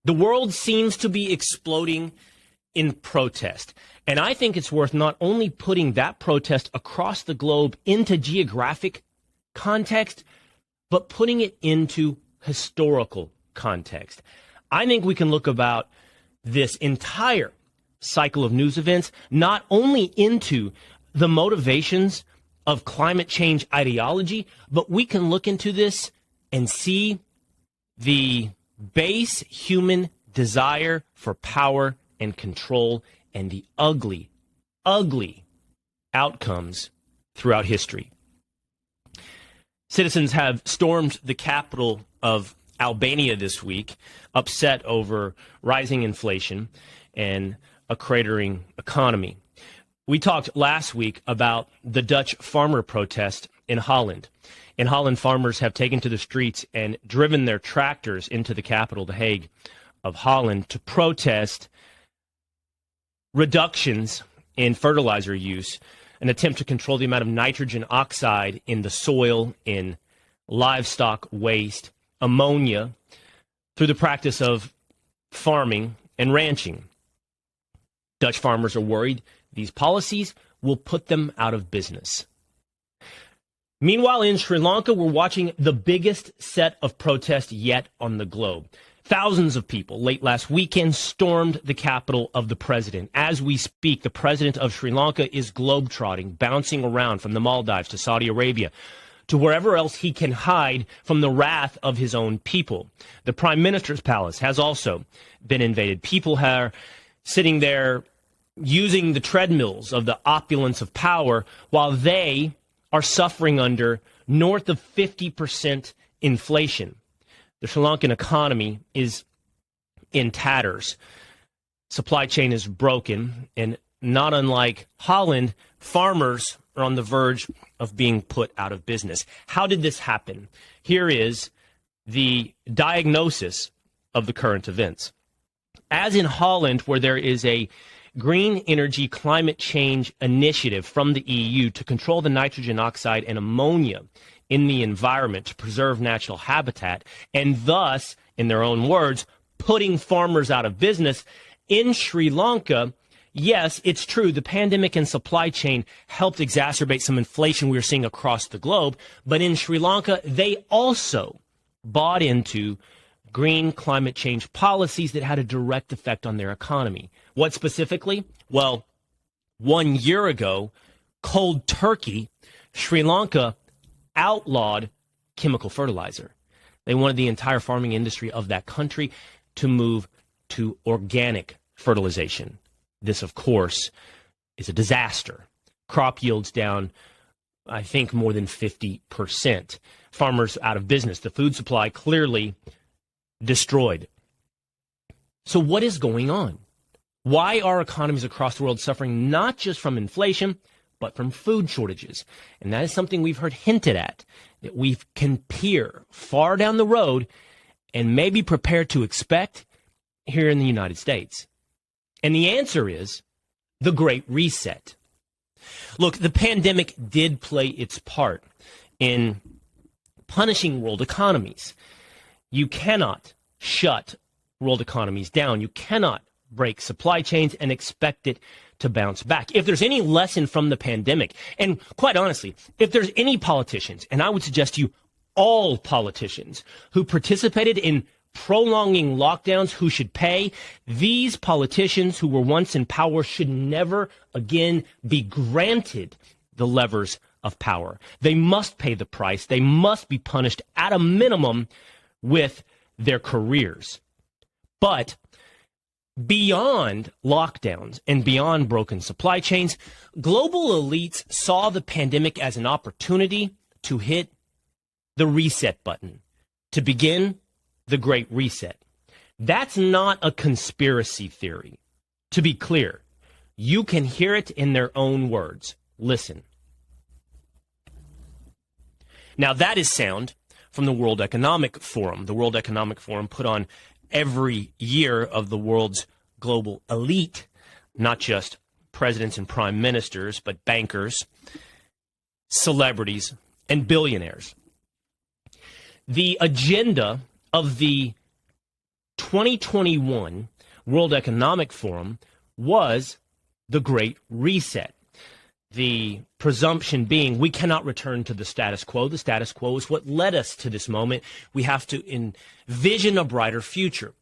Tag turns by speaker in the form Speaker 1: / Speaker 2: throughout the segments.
Speaker 1: The world seems to be exploding in protest. And I think it's worth not only putting that protest across the globe into geographic context, but putting it into historical context. I think we can look about this entire cycle of news events not only into the motivations of climate change ideology, but we can look into this and see the base human desire for power and control and the ugly, ugly outcomes throughout history. Citizens have stormed the capital of Albania this week, upset over rising inflation and a cratering economy. We talked last week about the Dutch farmer protest in Holland. In Holland, farmers have taken to the streets and driven their tractors into the capital, The Hague, of Holland to protest reductions in fertilizer use, an attempt to control the amount of nitrogen oxide in the soil, in livestock waste, ammonia, through the practice of farming and ranching. Dutch farmers are worried these policies will put them out of business. Meanwhile, in Sri Lanka, we're watching the biggest set of protests yet on the globe. Thousands of people late last weekend stormed the capital of the president. As we speak, the president of Sri Lanka is globetrotting, bouncing around from the Maldives to Saudi Arabia to wherever else he can hide from the wrath of his own people. The prime minister's palace has also been invaded. People are sitting there using the treadmills of the opulence of power while they are suffering under north of 50% inflation. The Sri Lankan economy is in tatters. Supply chain is broken, and not unlike Holland, farmers are on the verge of being put out of business. How did this happen? Here is the diagnosis of the current events. As in Holland, where there is a green energy climate change initiative from the EU to control the nitrogen oxide and ammonia in the environment to preserve natural habitat, and thus, in their own words, putting farmers out of business, in Sri Lanka, yes, it's true, the pandemic and supply chain helped exacerbate some inflation we were seeing across the globe, but in Sri Lanka, they also bought into green climate change policies that had a direct effect on their economy. What specifically? Well, 1 year ago, cold turkey, Sri Lanka outlawed chemical fertilizer. They wanted the entire farming industry of that country to move to organic fertilization. This, of course, is a disaster. Crop yields down, I think, more than 50%. Farmers out of business. The food supply clearly destroyed. So what is going on? Why are economies across the world suffering not just from inflation, but from food shortages? And that is something we've heard hinted at, that we can peer far down the road and maybe prepare to expect here in the United States. And the answer is the Great Reset. Look, the pandemic did play its part in punishing world economies. You cannot shut world economies down. You cannot break supply chains and expect it to bounce back. If there's any lesson from the pandemic, and quite honestly, if there's any politicians, and I would suggest to you all politicians who participated in prolonging lockdowns who should pay, these politicians who were once in power should never again be granted the levers of power. They must pay the price. They must be punished at a minimum with their careers. But beyond lockdowns and beyond broken supply chains, global elites saw the pandemic as an opportunity to hit the reset button, to begin the Great Reset. That's not a conspiracy theory. To be clear, you can hear it in their own words. Listen. Now, that is sound from the World Economic Forum. The World Economic Forum put on every year of the world's global elite, not just presidents and prime ministers, but bankers, celebrities, and billionaires. The agenda of the 2021 World Economic Forum was the Great Reset. The presumption being we cannot return to the status quo. The status quo is what led us to this moment. We have to envision a brighter future.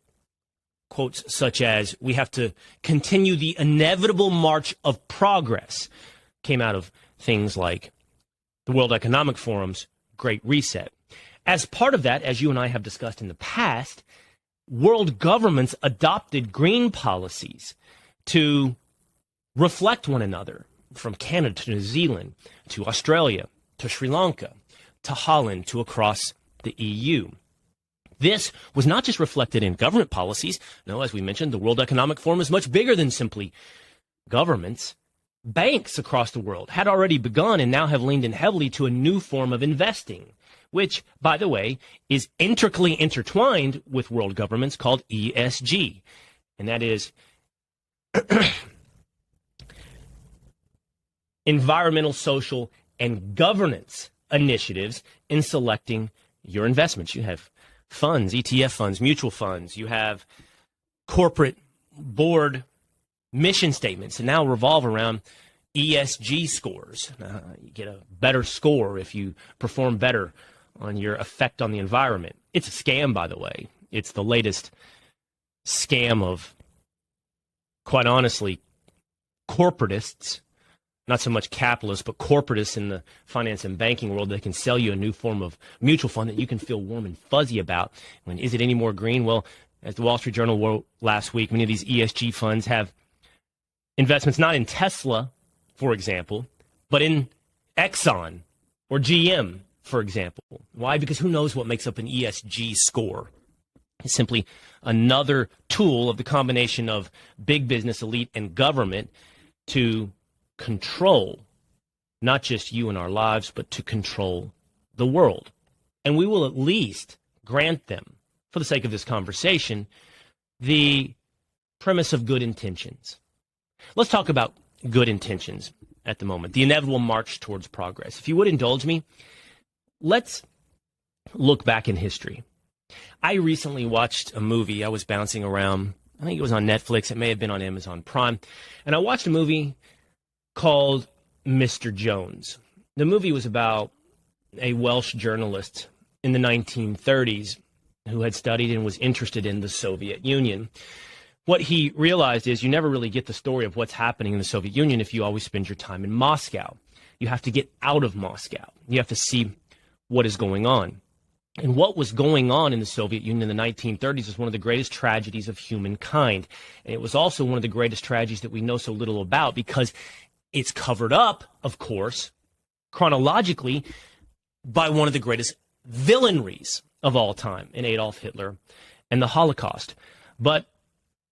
Speaker 1: Quotes such as, we have to continue the inevitable march of progress came out of things like the World Economic Forum's Great Reset. As part of that, as you and I have discussed in the past, world governments adopted green policies to reflect one another, from Canada to New Zealand, to Australia, to Sri Lanka, to Holland, to across the EU. This was not just reflected in government policies. No, as we mentioned, the World Economic Forum is much bigger than simply governments. Banks across the world had already begun and now have leaned in heavily to a new form of investing, which, by the way, is intricately intertwined with world governments, called ESG. And that is environmental, social, and governance initiatives in selecting your investments. You have funds, ETF funds, mutual funds. You have corporate board mission statements that now revolve around ESG scores. You get a better score if you perform better on your effect on the environment. It's a scam, by the way. It's the latest scam of, quite honestly, corporatists. Not so much capitalists, but corporatists in the finance and banking world that can sell you a new form of mutual fund that you can feel warm and fuzzy about. When is it any more green? Well, as the Wall Street Journal wrote last week, many of these ESG funds have investments not in Tesla, for example, but in Exxon or GM, for example. Why? Because who knows what makes up an ESG score? It's simply another tool of the combination of big business, elite, and government to control not just you and our lives, but to control the world. And we will at least grant them, for the sake of this conversation, the premise of good intentions. Let's talk about good intentions at the moment, the inevitable march towards progress. If you would indulge me, let's look back in history. I recently watched a movie. I was bouncing around. I think it was on Netflix. It may have been on Amazon Prime. And I watched a movie called Mr. Jones. The movie was about a Welsh journalist in the 1930s who had studied and was interested in the Soviet Union. What he realized is you never really get the story of what's happening in the Soviet Union if you always spend your time in Moscow. You have to get out of Moscow. You have to see what is going on. And what was going on in the Soviet Union in the 1930s is one of the greatest tragedies of humankind. And it was also one of the greatest tragedies that we know so little about because it's covered up, of course, chronologically by one of the greatest villainries of all time in Adolf Hitler and the Holocaust. But,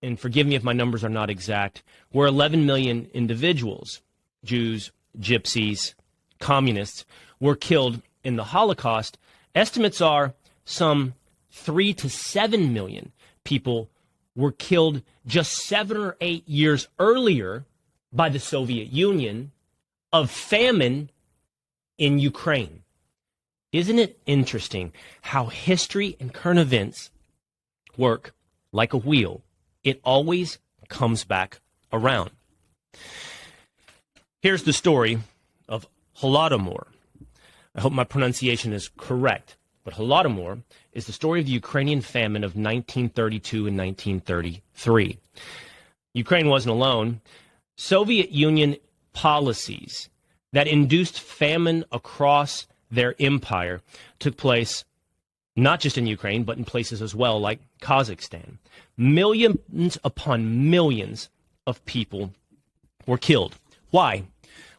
Speaker 1: and forgive me if my numbers are not exact, were 11 million individuals, Jews, gypsies, communists, were killed in the Holocaust. Estimates are some 3 to 7 million people were killed just 7 or 8 years earlier by the Soviet Union of famine in Ukraine. Isn't it interesting how history and current events work like a wheel? It always comes back around. Here's the story of Holodomor. I hope my pronunciation is correct, but Holodomor is the story of the Ukrainian famine of 1932 and 1933. Ukraine wasn't alone. Soviet Union policies that induced famine across their empire took place not just in Ukraine, but in places as well, like Kazakhstan. Millions upon millions of people were killed. Why?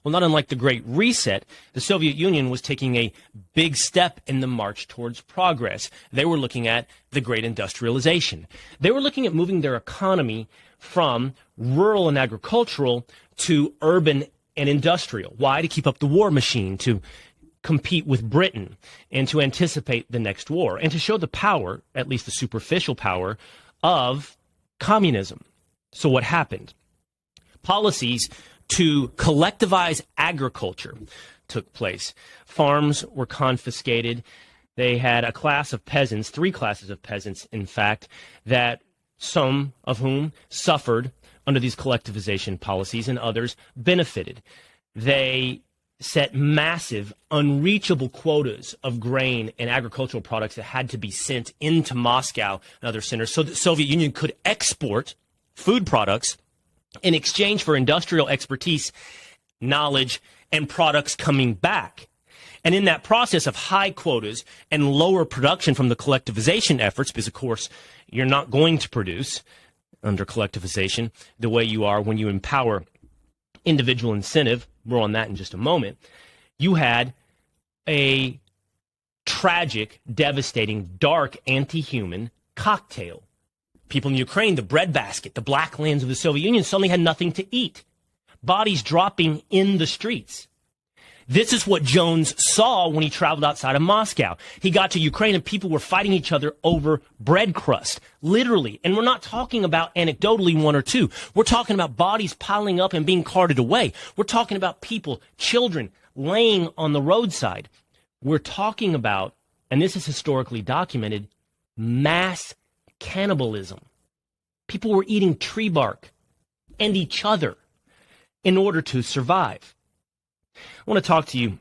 Speaker 1: Well, not unlike the Great Reset, the Soviet Union was taking a big step in the march towards progress. They were looking at the Great Industrialization. They were looking at moving their economy from rural and agricultural to urban and industrial. Why? To keep up the war machine, to compete with Britain, and to anticipate the next war, and to show the power, at least the superficial power, of communism. So what happened? Policies to collectivize agriculture took place. Farms were confiscated. They had a class of peasants, three classes of peasants, in fact, that some of whom suffered under these collectivization policies and others benefited. They set massive, unreachable quotas of grain and agricultural products that had to be sent into Moscow and other centers so that the Soviet Union could export food products in exchange for industrial expertise, knowledge, and products coming back. And in that process of high quotas and lower production from the collectivization efforts, because, of course, you're not going to produce under collectivization the way you are when you empower individual incentive, more on that in just a moment, you had a tragic, devastating, dark, anti-human cocktail. People in Ukraine, the breadbasket, the black lands of the Soviet Union suddenly had nothing to eat. Bodies dropping in the streets. This is what Jones saw when he traveled outside of Moscow. He got to Ukraine and people were fighting each other over bread crust, literally. And we're not talking about anecdotally one or two. We're talking about bodies piling up and being carted away. We're talking about people, children, laying on the roadside. We're talking about, and this is historically documented, mass cannibalism. People were eating tree bark and each other in order to survive. I want to talk to you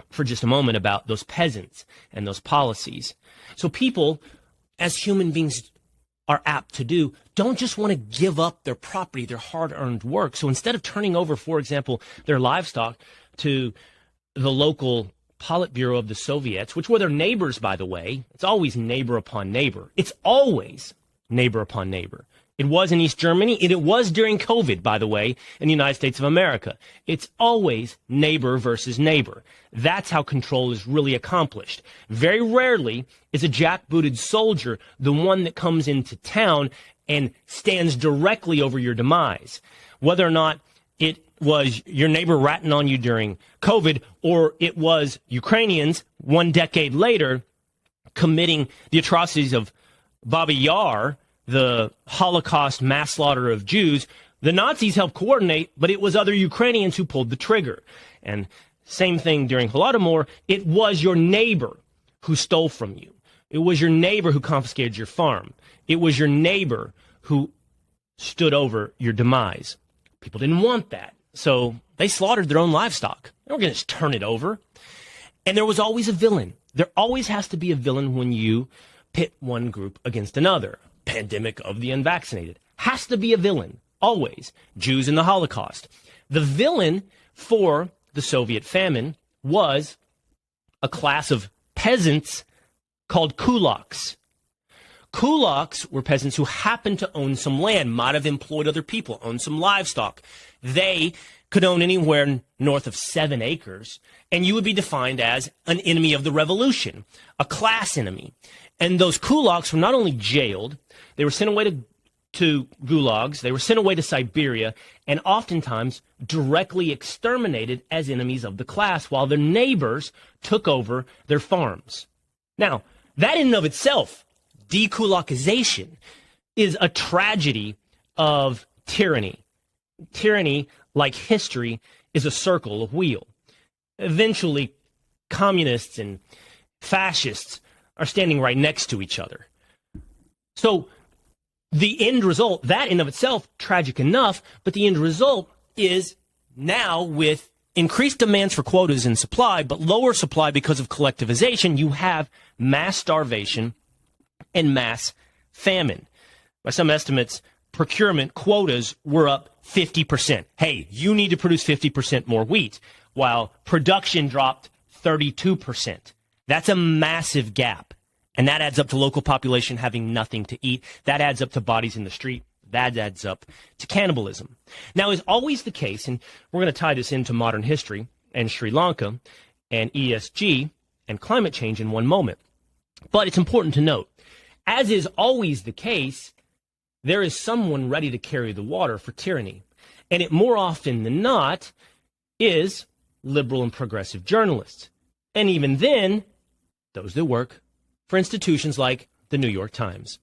Speaker 1: for just a moment about those peasants and those policies. So people, as human beings are apt to do, don't just want to give up their property, their hard-earned work. So instead of turning over, for example, their livestock to the local Politburo of the Soviets, which were their neighbors, by the way, it's always neighbor upon neighbor. It's always neighbor upon neighbor. It was in East Germany, and it was during COVID, by the way, in the United States of America. It's always neighbor versus neighbor. That's how control is really accomplished. Very rarely is a jackbooted soldier the one that comes into town and stands directly over your demise. Whether or not it was your neighbor ratting on you during COVID, or it was Ukrainians 1 decade later committing the atrocities of Babi Yar, the Holocaust mass slaughter of Jews. The Nazis helped coordinate, but it was other Ukrainians who pulled the trigger. And same thing during Holodomor, it was your neighbor who stole from you. It was your neighbor who confiscated your farm. It was your neighbor who stood over your demise. People didn't want that, so they slaughtered their own livestock. They weren't going to just turn it over. And there was always a villain. There always has to be a villain when you pit one group against another. Pandemic of the unvaccinated. Has to be a villain, always. Jews in the Holocaust. The villain for the Soviet famine was a class of peasants called kulaks. Kulaks were peasants who happened to own some land, might have employed other people, owned some livestock. They could own anywhere north of 7 acres, and you would be defined as an enemy of the revolution, a class enemy. And those kulaks were not only jailed, they were sent away to gulags, they were sent away to Siberia, and oftentimes directly exterminated as enemies of the class while their neighbors took over their farms. Now, that in and of itself, dekulakization, is a tragedy of tyranny. Tyranny, like history, is a circle, a wheel. Eventually, communists and fascists are standing right next to each other. So the end result, that in of itself, tragic enough, but the end result is now with increased demands for quotas and supply, but lower supply because of collectivization, you have mass starvation and mass famine. By some estimates, procurement quotas were up 50%. Hey, you need to produce 50% more wheat, while production dropped 32%. That's a massive gap. And that adds up to local population having nothing to eat. That adds up to bodies in the street. That adds up to cannibalism. Now, is always the case, and we're going to tie this into modern history and Sri Lanka and ESG and climate change in one moment. But it's important to note, as is always the case, there is someone ready to carry the water for tyranny. And it more often than not is liberal and progressive journalists. And even then, those that work for institutions like the New York Times.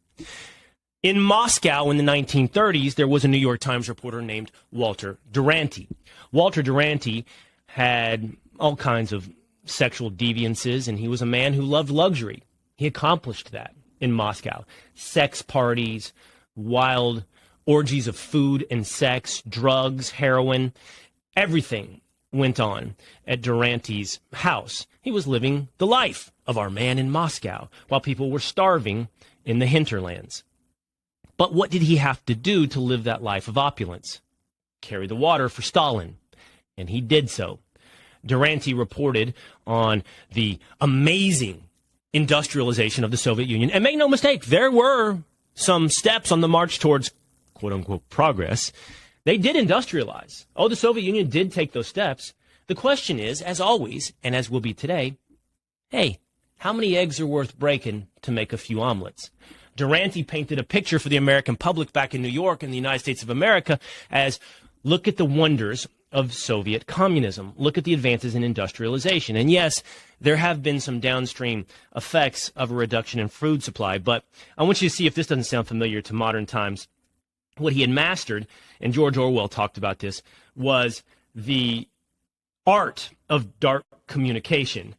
Speaker 1: In Moscow in the 1930s, there was a New York Times reporter named Walter Duranty. Walter Duranty had all kinds of sexual deviances, and he was a man who loved luxury. He accomplished that in Moscow. Sex parties, wild orgies of food and sex, drugs, heroin, everything went on at Duranty's house. He was living the life of our man in Moscow while people were starving in the hinterlands. But what did he have to do to live that life of opulence? Carry the water for Stalin, and he did so. Duranty reported on the amazing industrialization of the Soviet Union. And make no mistake, there were some steps on the march towards quote-unquote progress. They did industrialize. Oh, the Soviet Union did take those steps. The question is, as always, and as will be today, hey, how many eggs are worth breaking to make a few omelets? Duranty painted a picture for the American public back in New York and the United States of America as, look at the wonders of Soviet communism. Look at the advances in industrialization. And yes, there have been some downstream effects of a reduction in food supply, but I want you to see if this doesn't sound familiar to modern times. What he had mastered, and George Orwell talked about this, was the art of dark communication.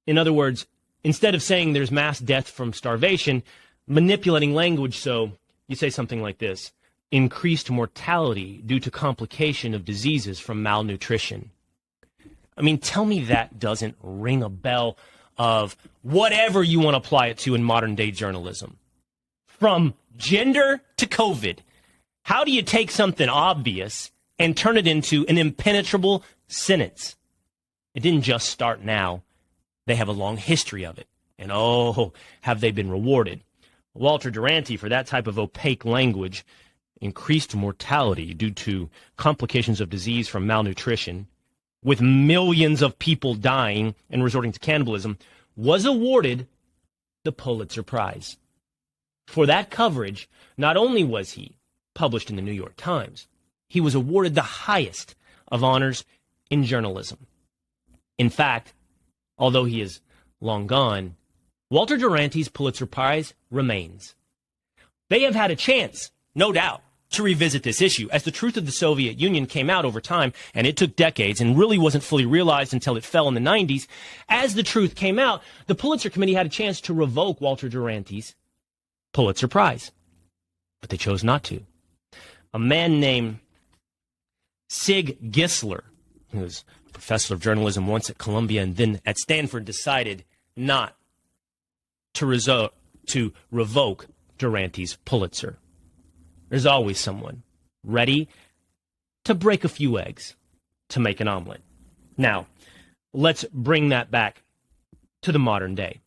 Speaker 1: In other words, instead of saying there's mass death from starvation, manipulating language so you say something like this: increased mortality due to complication of diseases from malnutrition. I mean, tell me that doesn't ring a bell of whatever you want to apply it to in modern day journalism. From gender to COVID, how do you take something obvious and turn it into an impenetrable sentence? It didn't just start now. They have a long history of it. And oh, have they been rewarded. Walter Duranty, for that type of opaque language, increased mortality due to complications of disease from malnutrition, with millions of people dying and resorting to cannibalism, was awarded the Pulitzer Prize. For that coverage, not only was he published in the New York Times, he was awarded the highest of honors in journalism. In fact, although he is long gone, Walter Duranty's Pulitzer Prize remains. They have had a chance, no doubt, to revisit this issue, as the truth of the Soviet Union came out over time, and it took decades and really wasn't fully realized until it fell in the 90s. As the truth came out, the Pulitzer Committee had a chance to revoke Walter Duranty's Pulitzer Prize, but they chose not to. A man named Sig Gissler, who was a professor of journalism once at Columbia and then at Stanford, decided not to revoke Duranty's Pulitzer. There's always someone ready to break a few eggs to make an omelet. Now, let's bring that back to the modern day.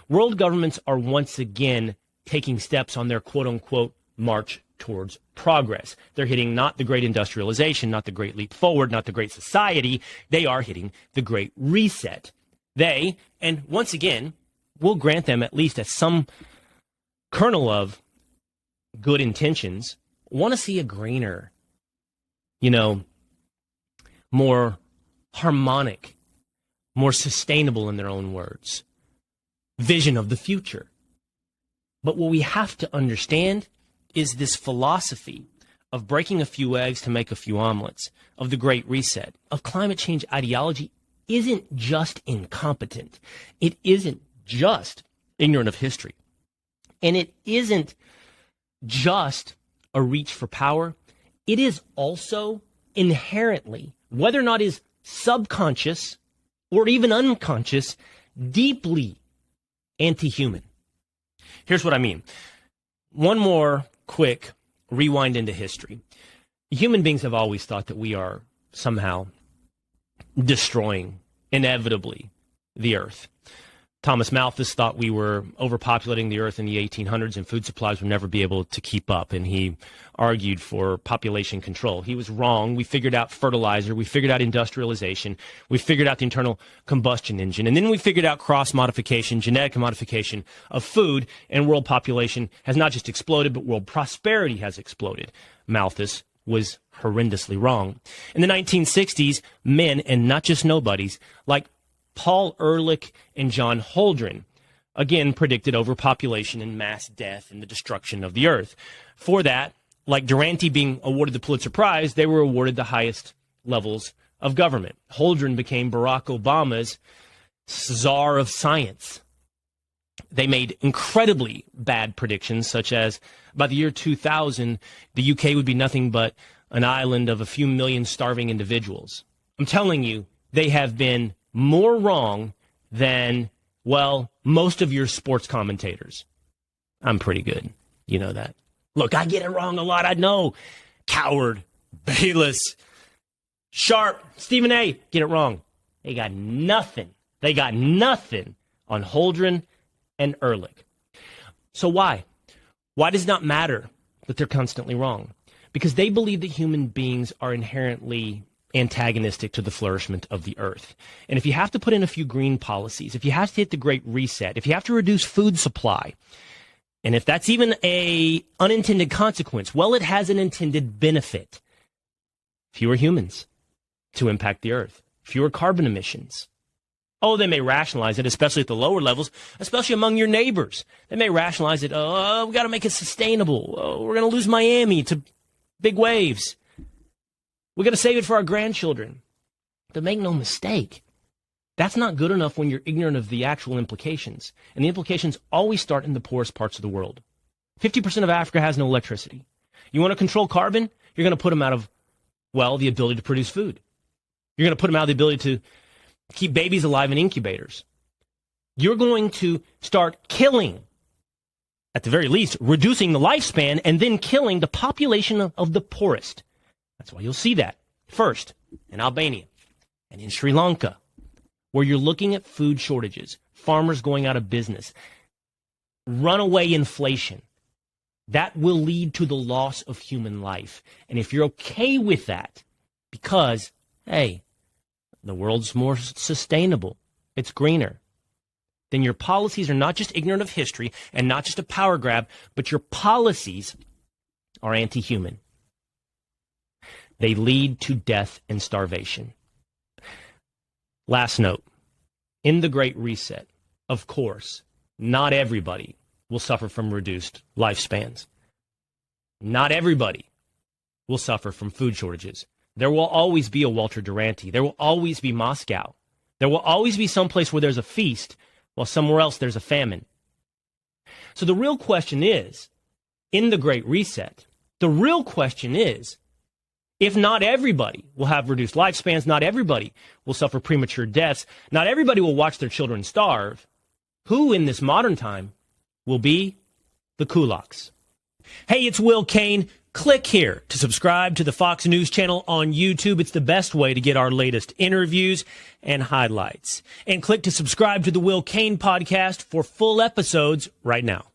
Speaker 1: World governments are once again taking steps on their quote-unquote march towards progress. They're hitting not the great industrialization, not the great leap forward, not the great society. They are hitting the great reset. They, and once again, we'll grant them at least some kernel of good intentions, want to see a greener, more harmonic, more sustainable, in their own words, vision of the future. But what we have to understand is this philosophy of breaking a few eggs to make a few omelets, of the Great Reset, of climate change ideology, isn't just incompetent. It isn't just ignorant of history. And it isn't just a reach for power. It is also inherently, whether or not is subconscious or even unconscious, deeply anti-human. Here's what I mean. One more quick rewind into history. Human beings have always thought that we are somehow destroying, inevitably, the earth. Thomas Malthus thought we were overpopulating the earth in the 1800s and food supplies would never be able to keep up, and he argued for population control. He was wrong. We figured out fertilizer. We figured out industrialization. We figured out the internal combustion engine. And then we figured out cross-modification, genetic modification of food, and world population has not just exploded, but world prosperity has exploded. Malthus was horrendously wrong. In the 1960s, men, and not just nobodies, like Paul Ehrlich and John Holdren, again, predicted overpopulation and mass death and the destruction of the earth. For that, like Duranty being awarded the Pulitzer Prize, they were awarded the highest levels of government. Holdren became Barack Obama's czar of science. They made incredibly bad predictions, such as by the year 2000, the UK would be nothing but an island of a few million starving individuals. I'm telling you, they have been more wrong than, well, most of your sports commentators. I'm pretty good. You know that. Look, I get it wrong a lot. I know. Coward, Bayless, Sharp, Stephen A. Get it wrong. They got nothing. They got nothing on Holdren and Ehrlich. So why? Why does it not matter that they're constantly wrong? Because they believe that human beings are inherently antagonistic to the flourishment of the earth. And if you have to put in a few green policies, if you have to hit the Great Reset, if you have to reduce food supply, and if that's even a unintended consequence, well, it has an intended benefit. Fewer humans to impact the earth, fewer carbon emissions. Oh, they may rationalize it, especially at the lower levels, especially among your neighbors. They may rationalize it, oh, we got to make it sustainable. Oh, we're going to lose Miami to big waves. We got to save it for our grandchildren. But make no mistake, that's not good enough when you're ignorant of the actual implications. And the implications always start in the poorest parts of the world. 50% of Africa has no electricity. You want to control carbon? You're going to put them out of, well, the ability to produce food. You're going to put them out of the ability to keep babies alive in incubators. You're going to start killing, at the very least, reducing the lifespan and then killing the population of the poorest. That's why you'll see that first in Albania and in Sri Lanka, where you're looking at food shortages, farmers going out of business, runaway inflation. That will lead to the loss of human life. And if you're okay with that, because, hey, the world's more sustainable, it's greener, then your policies are not just ignorant of history and not just a power grab, but your policies are anti-human. They lead to death and starvation. Last note, in the Great Reset, of course, not everybody will suffer from reduced lifespans. Not everybody will suffer from food shortages. There will always be a Walter Duranty. There will always be Moscow. There will always be some place where there's a feast, while somewhere else there's a famine. So the real question is, in the Great Reset, the real question is, if not everybody will have reduced lifespans, not everybody will suffer premature deaths, not everybody will watch their children starve, who in this modern time will be the kulaks? Hey, it's Will Cain. Click here to subscribe to the Fox News channel on YouTube. It's the best way to get our latest interviews and highlights. And click to subscribe to the Will Cain Podcast for full episodes right now.